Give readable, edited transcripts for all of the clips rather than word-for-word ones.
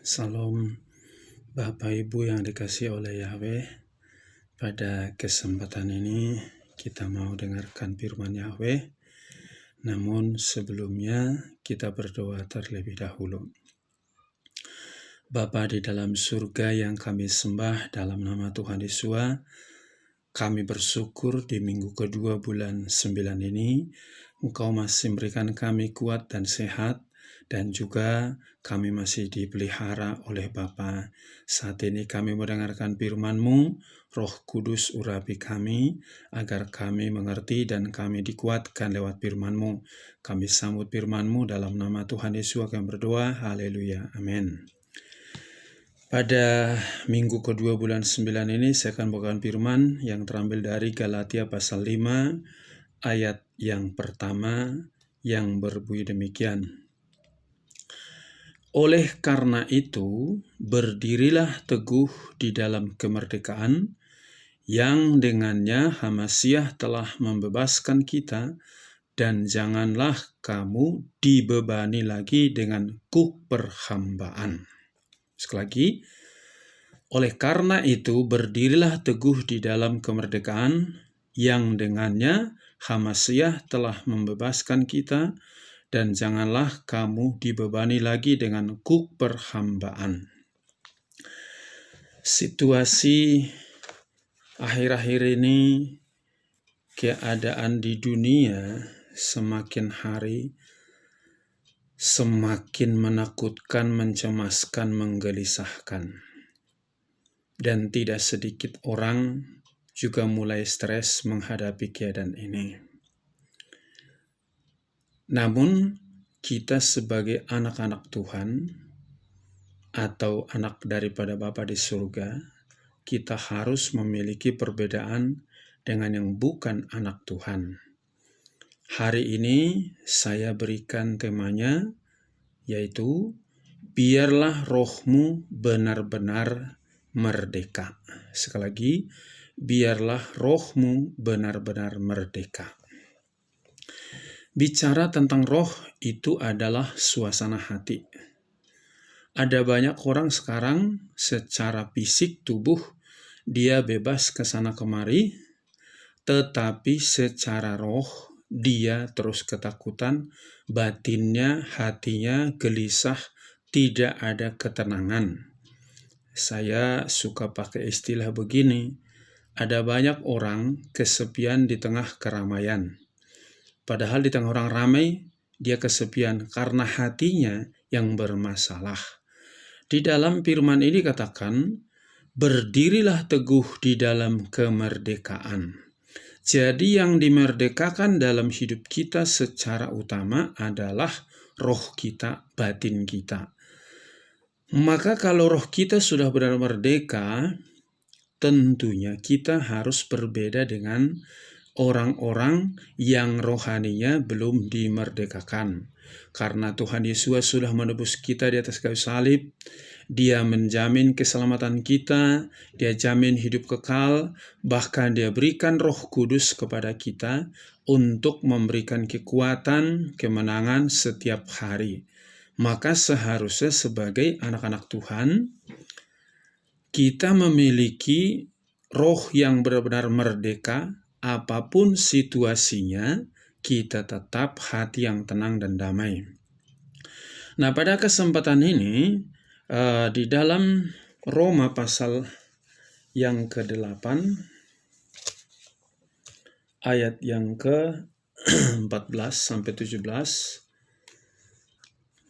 Salam Bapak Ibu yang dikasihi oleh Yahweh. Pada kesempatan ini kita mau dengarkan firman Yahweh. Namun sebelumnya kita berdoa terlebih dahulu. Bapa di dalam surga yang kami sembah dalam nama Tuhan Yesus, kami bersyukur di minggu kedua bulan 9 ini Engkau masih memberikan kami kuat dan sehat, dan juga kami masih dipelihara oleh Bapa. Saat ini kami mendengarkan firman-Mu, Roh Kudus urapi kami, agar kami mengerti dan kami dikuatkan lewat firman-Mu. Kami sambut firman-Mu dalam nama Tuhan Yesus akan berdoa, haleluya, amin. Pada minggu kedua bulan 9 ini saya akan membawakan firman yang terambil dari Galatia pasal 5 ayat yang pertama yang berbunyi demikian. Oleh karena itu, berdirilah teguh di dalam kemerdekaan yang dengannya Hamasiah telah membebaskan kita, dan janganlah kamu dibebani lagi dengan kuk perhambaan. Sekali lagi, oleh karena itu berdirilah teguh di dalam kemerdekaan yang dengannya Hamasiah telah membebaskan kita, dan janganlah kamu dibebani lagi dengan kuk perhambaan. Situasi akhir-akhir ini, keadaan di dunia semakin hari semakin menakutkan, mencemaskan, menggelisahkan. Dan tidak sedikit orang juga mulai stres menghadapi keadaan ini. Namun, kita sebagai anak-anak Tuhan atau anak daripada Bapa di surga, kita harus memiliki perbedaan dengan yang bukan anak Tuhan. Hari ini saya berikan temanya, yaitu biarlah rohmu benar-benar merdeka. Sekali lagi, biarlah rohmu benar-benar merdeka. Bicara tentang roh itu adalah suasana hati. Ada banyak orang sekarang secara fisik tubuh dia bebas ke sana kemari, tetapi secara roh dia terus ketakutan, batinnya, hatinya gelisah, tidak ada ketenangan. Saya suka pakai istilah begini, ada banyak orang kesepian di tengah keramaian. Padahal di tengah orang ramai, dia kesepian karena hatinya yang bermasalah. Di dalam firman ini katakan, berdirilah teguh di dalam kemerdekaan. Jadi yang dimerdekakan dalam hidup kita secara utama adalah roh kita, batin kita. Maka kalau roh kita sudah benar merdeka, tentunya kita harus berbeda dengan orang-orang yang rohaninya belum dimerdekakan. Karena Tuhan Yesus sudah menebus kita di atas kayu salib, Dia menjamin keselamatan kita, Dia jamin hidup kekal, bahkan Dia berikan Roh Kudus kepada kita untuk memberikan kekuatan, kemenangan setiap hari. Maka seharusnya sebagai anak-anak Tuhan, kita memiliki roh yang benar-benar merdeka. Apapun situasinya, kita tetap hati yang tenang dan damai. Nah, pada kesempatan ini, di dalam Roma pasal yang ke-8, ayat yang ke-14 sampai 17,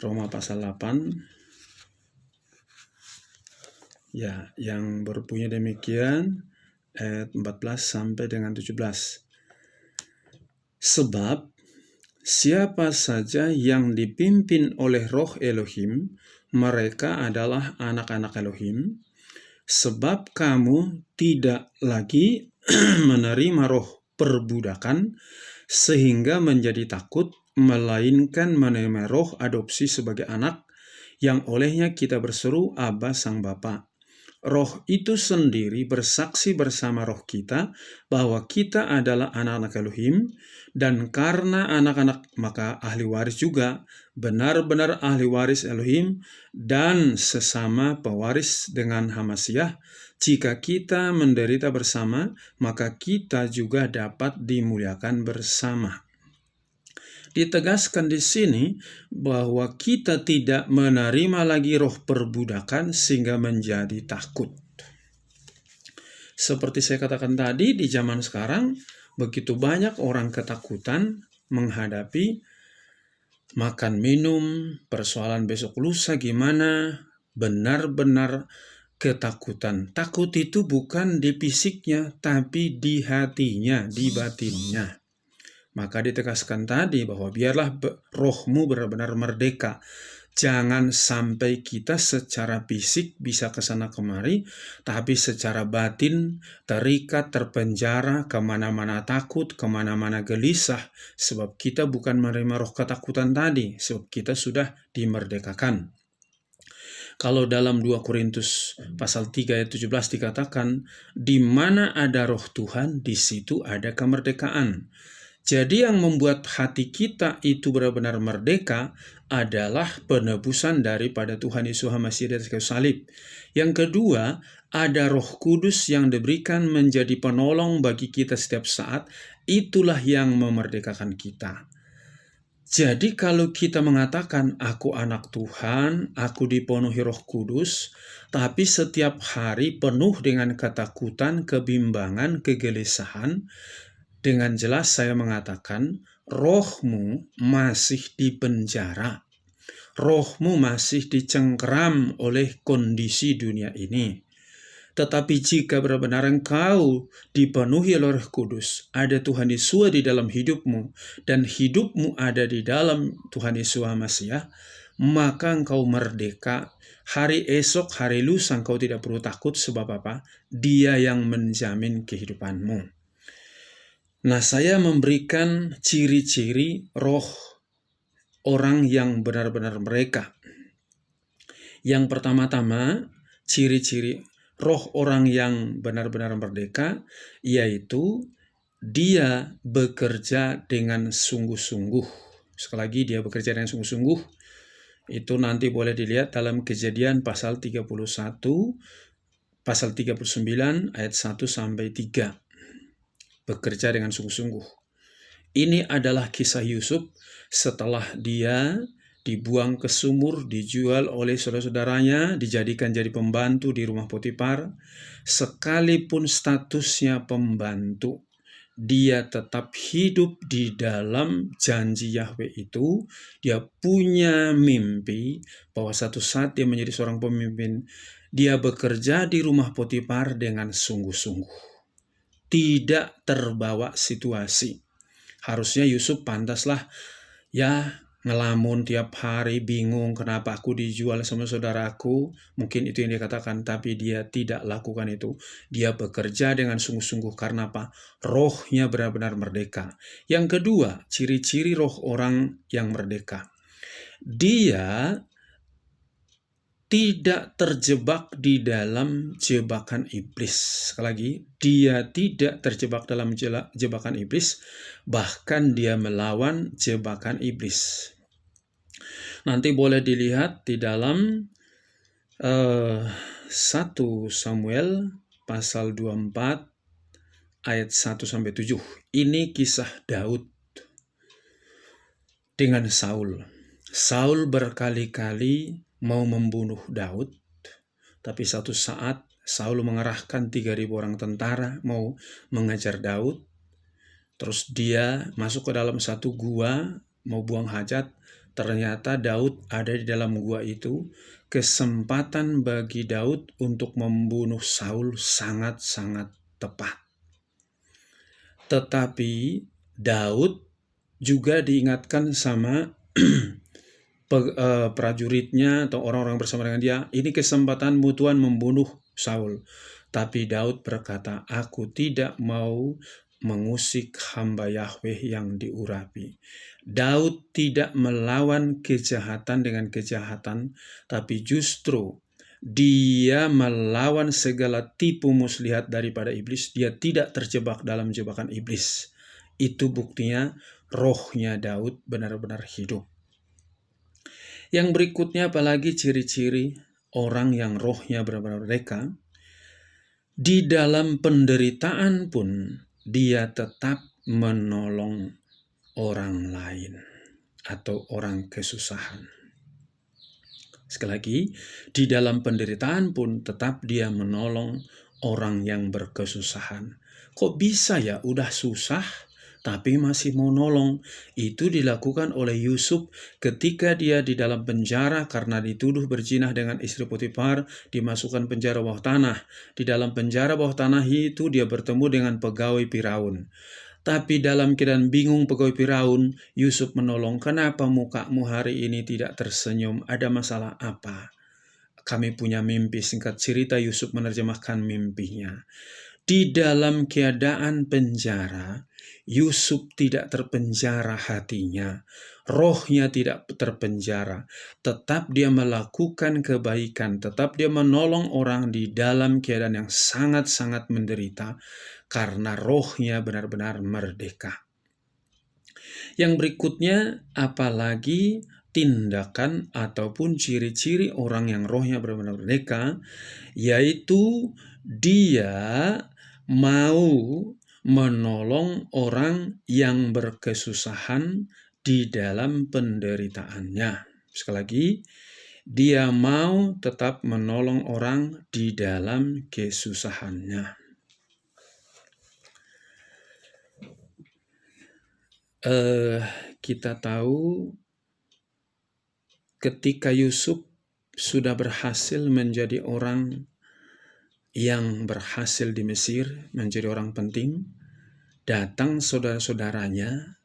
Roma pasal 8, ya, yang berbunyi demikian, ayat 14 sampai dengan 17. Sebab siapa saja yang dipimpin oleh roh Elohim, mereka adalah anak-anak Elohim. Sebab kamu tidak lagi menerima roh perbudakan sehingga menjadi takut, melainkan menerima roh adopsi sebagai anak, yang olehnya kita berseru, Aba Sang Bapa. Roh itu sendiri bersaksi bersama roh kita bahwa kita adalah anak-anak Elohim, dan karena anak-anak maka ahli waris juga, benar-benar ahli waris Elohim dan sesama pewaris dengan Hamasyah. Jika kita menderita bersama, maka kita juga dapat dimuliakan bersama. Ditegaskan di sini bahwa kita tidak menerima lagi roh perbudakan sehingga menjadi takut. Seperti saya katakan tadi, di zaman sekarang begitu banyak orang ketakutan menghadapi makan minum, persoalan besok lusa gimana, benar-benar ketakutan. Takut itu bukan di fisiknya, tapi di hatinya, di batinnya. Maka ditegaskan tadi bahwa biarlah rohmu benar-benar merdeka. Jangan sampai kita secara fisik bisa ke sana kemari, tapi secara batin terikat, terpenjara, kemana-mana takut, kemana-mana gelisah, sebab kita bukan menerima roh ketakutan tadi, sebab kita sudah dimerdekakan. Kalau dalam 2 Korintus pasal 3 ayat 17 dikatakan, di mana ada roh Tuhan, di situ ada kemerdekaan. Jadi yang membuat hati kita itu benar-benar merdeka adalah penebusan daripada Tuhan Yesus Hamasi di atas kayu salib. Yang kedua, ada Roh Kudus yang diberikan menjadi penolong bagi kita setiap saat. Itulah yang memerdekakan kita. Jadi kalau kita mengatakan, aku anak Tuhan, aku dipenuhi Roh Kudus, tapi setiap hari penuh dengan ketakutan, kebimbangan, kegelisahan, dengan jelas saya mengatakan, rohmu masih dipenjara. Rohmu masih dicengkeram oleh kondisi dunia ini. Tetapi jika benar-benar engkau dipenuhi oleh Roh Kudus, ada Tuhan Yesus di dalam hidupmu, dan hidupmu ada di dalam Tuhan Yesus Masiah, maka engkau merdeka. Hari esok, hari lusa engkau tidak perlu takut, sebab apa? Dia yang menjamin kehidupanmu. Nah, saya memberikan ciri-ciri roh orang yang benar-benar mereka. Yang pertama-tama, ciri-ciri roh orang yang benar-benar merdeka, yaitu dia bekerja dengan sungguh-sungguh. Sekali lagi, dia bekerja dengan sungguh-sungguh. Itu nanti boleh dilihat dalam Kejadian pasal 31, pasal 39, ayat 1-3. Bekerja dengan sungguh-sungguh. Ini adalah kisah Yusuf setelah dia dibuang ke sumur, dijual oleh saudara-saudaranya, dijadikan jadi pembantu di rumah Potifar. Sekalipun statusnya pembantu, dia tetap hidup di dalam janji Yahweh itu. Dia punya mimpi bahwa satu saat dia menjadi seorang pemimpin. Dia bekerja di rumah Potifar dengan sungguh-sungguh. Tidak terbawa situasi. Harusnya Yusuf pantaslah ngelamun tiap hari, bingung kenapa aku dijual sama saudaraku. Mungkin itu yang dia katakan, tapi dia tidak lakukan itu. Dia bekerja dengan sungguh-sungguh karena apa? Rohnya benar-benar merdeka. Yang kedua, ciri-ciri roh orang yang merdeka. Dia tidak terjebak di dalam jebakan iblis. Sekali lagi, dia tidak terjebak dalam jebakan iblis, bahkan dia melawan jebakan iblis. Nanti boleh dilihat di dalam 1 Samuel pasal 24 ayat 1-7. Ini kisah Daud dengan Saul. Saul berkali-kali mau membunuh Daud, tapi satu saat Saul mengerahkan 3.000 orang tentara mau mengejar Daud. Terus dia masuk ke dalam satu gua mau buang hajat. Ternyata Daud ada di dalam gua itu. Kesempatan bagi Daud untuk membunuh Saul sangat-sangat tepat. Tetapi Daud juga diingatkan sama prajuritnya atau orang-orang bersama dengan dia, ini kesempatanmu Tuhan membunuh Saul. Tapi Daud berkata, aku tidak mau mengusik hamba Yahweh yang diurapi. Daud tidak melawan kejahatan dengan kejahatan, tapi justru dia melawan segala tipu muslihat daripada iblis. Dia tidak terjebak dalam jebakan iblis. Itu buktinya rohnya Daud benar-benar hidup. Yang berikutnya apalagi ciri-ciri orang yang rohnya benar-benar merdeka. Di dalam penderitaan pun dia tetap menolong orang lain atau orang kesusahan. Sekali lagi, di dalam penderitaan pun tetap dia menolong orang yang berkesusahan. Kok bisa ya udah susah tapi masih mau nolong? Itu dilakukan oleh Yusuf ketika dia di dalam penjara karena dituduh berzina dengan istri Potifar, dimasukkan penjara bawah tanah. Di dalam penjara bawah tanah itu dia bertemu dengan pegawai Firaun. Tapi dalam keadaan bingung pegawai Firaun, Yusuf menolong. Kenapa mukamu hari ini tidak tersenyum? Ada masalah apa? Kami punya mimpi. Singkat cerita, Yusuf menerjemahkan mimpinya. Di dalam keadaan penjara, Yusuf tidak terpenjara hatinya. Rohnya tidak terpenjara. Tetap dia melakukan kebaikan. Tetap dia menolong orang di dalam keadaan yang sangat-sangat menderita. Karena rohnya benar-benar merdeka. Yang berikutnya, apalagi tindakan ataupun ciri-ciri orang yang rohnya benar-benar merdeka, yaitu dia mau menolong orang yang berkesusahan di dalam penderitaannya. Sekali lagi, dia mau tetap menolong orang di dalam kesusahannya. Kita tahu ketika Yusuf sudah berhasil menjadi orang yang berhasil di Mesir, menjadi orang penting, datang saudara-saudaranya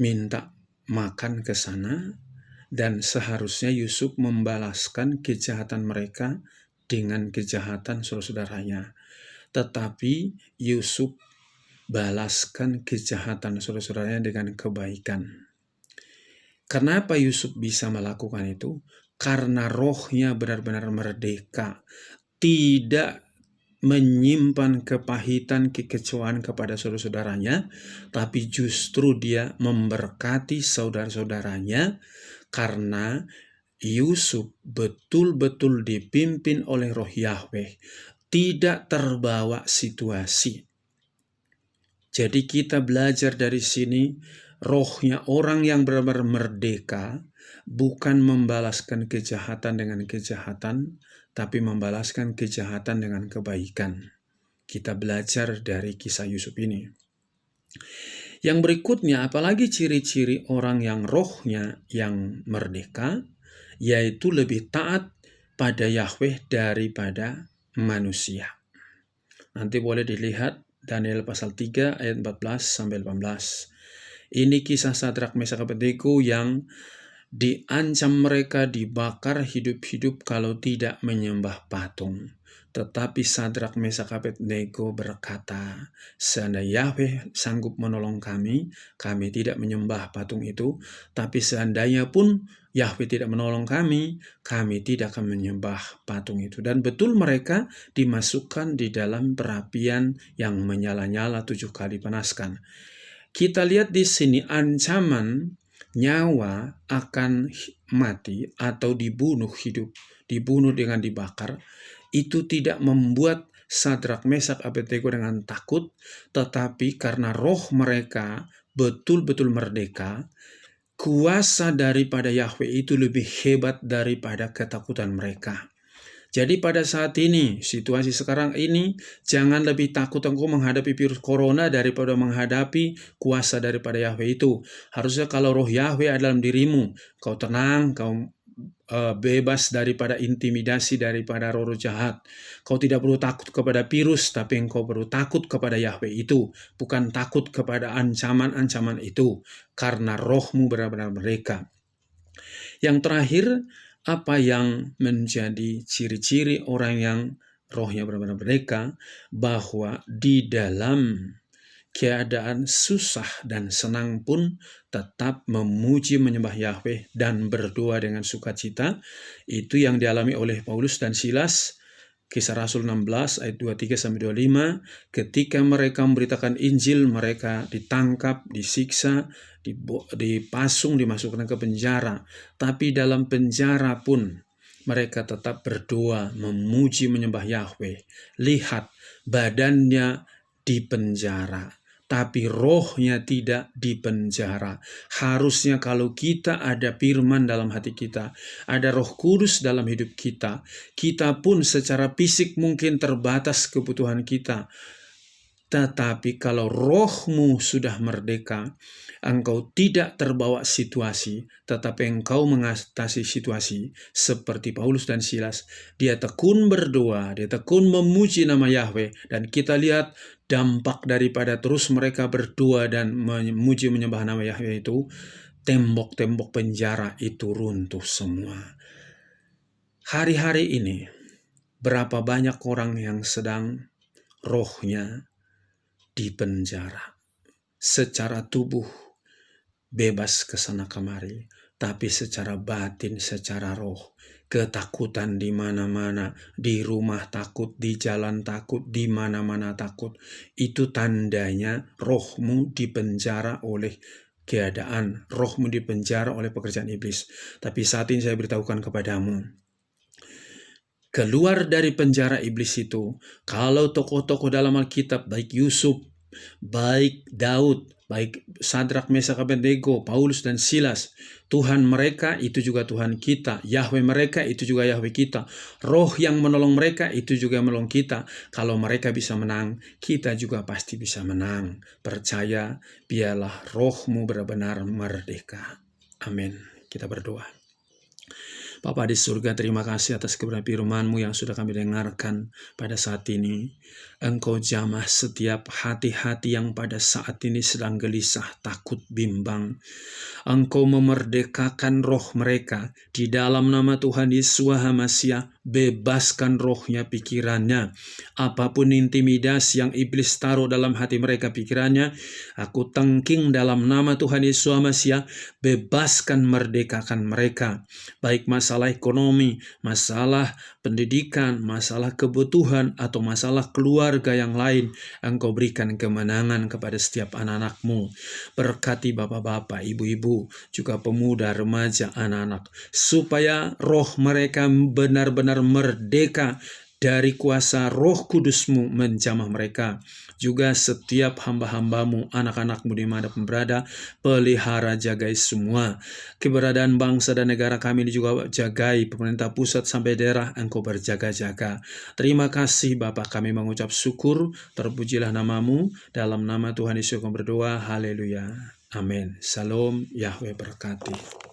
minta makan ke sana, dan seharusnya Yusuf membalaskan kejahatan mereka dengan kejahatan saudara-saudaranya. Tetapi Yusuf balaskan kejahatan saudara-saudaranya dengan kebaikan. Kenapa Yusuf bisa melakukan itu? Karena rohnya benar-benar merdeka. Tidak menyimpan kepahitan, kekecewaan kepada saudara-saudaranya, tapi justru dia memberkati saudara-saudaranya karena Yusuf betul-betul dipimpin oleh roh Yahweh, tidak terbawa situasi. Jadi kita belajar dari sini, rohnya orang yang benar-benar merdeka bukan membalaskan kejahatan dengan kejahatan, tapi membalaskan kejahatan dengan kebaikan. Kita belajar dari kisah Yusuf ini. Yang berikutnya, apalagi ciri-ciri orang yang rohnya yang merdeka, yaitu lebih taat pada Yahweh daripada manusia. Nanti boleh dilihat Daniel pasal 3 ayat 14-18. Ini kisah Sadrak, Mesak, Abednego yang diancam mereka dibakar hidup-hidup kalau tidak menyembah patung. Tetapi Sadrak, Mesak, Abednego berkata, seandainya Yahweh sanggup menolong kami, kami tidak menyembah patung itu. Tapi seandainya pun Yahweh tidak menolong kami tidak akan menyembah patung itu. Dan betul mereka dimasukkan di dalam perapian yang menyala-nyala 7 kali panaskan. Kita lihat di sini ancaman nyawa akan mati atau dibunuh hidup, dibunuh dengan dibakar, itu tidak membuat Sadrak, Mesak, Abednego dengan takut, tetapi karena roh mereka betul-betul merdeka, kuasa daripada Yahweh itu lebih hebat daripada ketakutan mereka. Jadi pada saat ini, situasi sekarang ini, jangan lebih takut engkau menghadapi virus corona daripada menghadapi kuasa daripada Yahweh itu. Harusnya kalau roh Yahweh ada dalam dirimu, kau tenang, kau bebas daripada intimidasi daripada roh jahat. Kau tidak perlu takut kepada virus, tapi engkau perlu takut kepada Yahweh itu. Bukan takut kepada ancaman-ancaman itu, karena rohmu benar-benar merdeka. Yang terakhir, apa yang menjadi ciri-ciri orang yang rohnya benar-benar merdeka? Bahwa di dalam keadaan susah dan senang pun tetap memuji menyembah Yahweh dan berdoa dengan sukacita. Itu yang dialami oleh Paulus dan Silas Kisah Rasul 16 ayat 23-25, ketika mereka memberitakan Injil, mereka ditangkap, disiksa, dipasung, dimasukkan ke penjara. Tapi dalam penjara pun mereka tetap berdoa, memuji, menyembah Yahweh. Lihat, badannya di penjara, tapi rohnya tidak di penjara. Harusnya kalau kita ada firman dalam hati kita, ada Roh Kudus dalam hidup kita, kita pun secara fisik mungkin terbatas kebutuhan kita. Tetapi kalau rohmu sudah merdeka, engkau tidak terbawa situasi, tetapi engkau mengatasi situasi. Seperti Paulus dan Silas, dia tekun berdoa, dia tekun memuji nama Yahweh. Dan kita lihat dampak daripada terus mereka berdoa dan memuji menyembah nama Yahweh itu, tembok-tembok penjara itu runtuh semua. Hari-hari ini, berapa banyak orang yang sedang rohnya di penjara. Secara tubuh bebas ke sana kemari, tapi secara batin, secara roh, ketakutan di mana-mana, di rumah takut, di jalan takut, di mana-mana takut. Itu tandanya rohmu dipenjara oleh keadaan, rohmu dipenjara oleh pekerjaan iblis. Tapi saat ini saya beritahukan kepadamu, keluar dari penjara iblis itu, kalau tokoh-tokoh dalam Alkitab, baik Yusuf, baik Daud, baik Sadrak, Mesak, Abednego, Paulus dan Silas, Tuhan mereka itu juga Tuhan kita, Yahweh mereka itu juga Yahweh kita, roh yang menolong mereka itu juga menolong kita. Kalau mereka bisa menang, kita juga pasti bisa menang. Percaya, biarlah rohmu benar-benar merdeka. Amin. Kita berdoa. Bapa di surga, terima kasih atas kebenaran firman-Mu yang sudah kami dengarkan pada saat ini. Engkau jamah setiap hati-hati yang pada saat ini sedang gelisah, takut, bimbang. Engkau memerdekakan roh mereka di dalam nama Tuhan Yesus HaMasiah. Bebaskan rohnya, pikirannya. Apapun intimidasi yang iblis taruh dalam hati mereka, pikirannya, aku tengking dalam nama Tuhan Yesus HaMasiah. Bebaskan, merdekakan mereka. Baik masalah ekonomi, masalah pendidikan, masalah kebutuhan, atau masalah keluarga yang lain, Engkau berikan kemenangan kepada setiap anak-anak-Mu. Berkati bapak-bapak, ibu-ibu, juga pemuda, remaja, anak-anak, supaya roh mereka benar-benar merdeka dari kuasa Roh Kudus-Mu menjamah mereka. Juga setiap hamba-hamba-Mu, anak-anak-Mu dimanapun berada, pelihara, jagai semua. Keberadaan bangsa dan negara kami ini juga jagai, pemerintah pusat sampai daerah, Engkau berjaga-jaga. Terima kasih Bapa, kami mengucap syukur, terpujilah nama-Mu, dalam nama Tuhan Yesus kami berdoa, haleluya, amin. Salam, Yahweh berkati.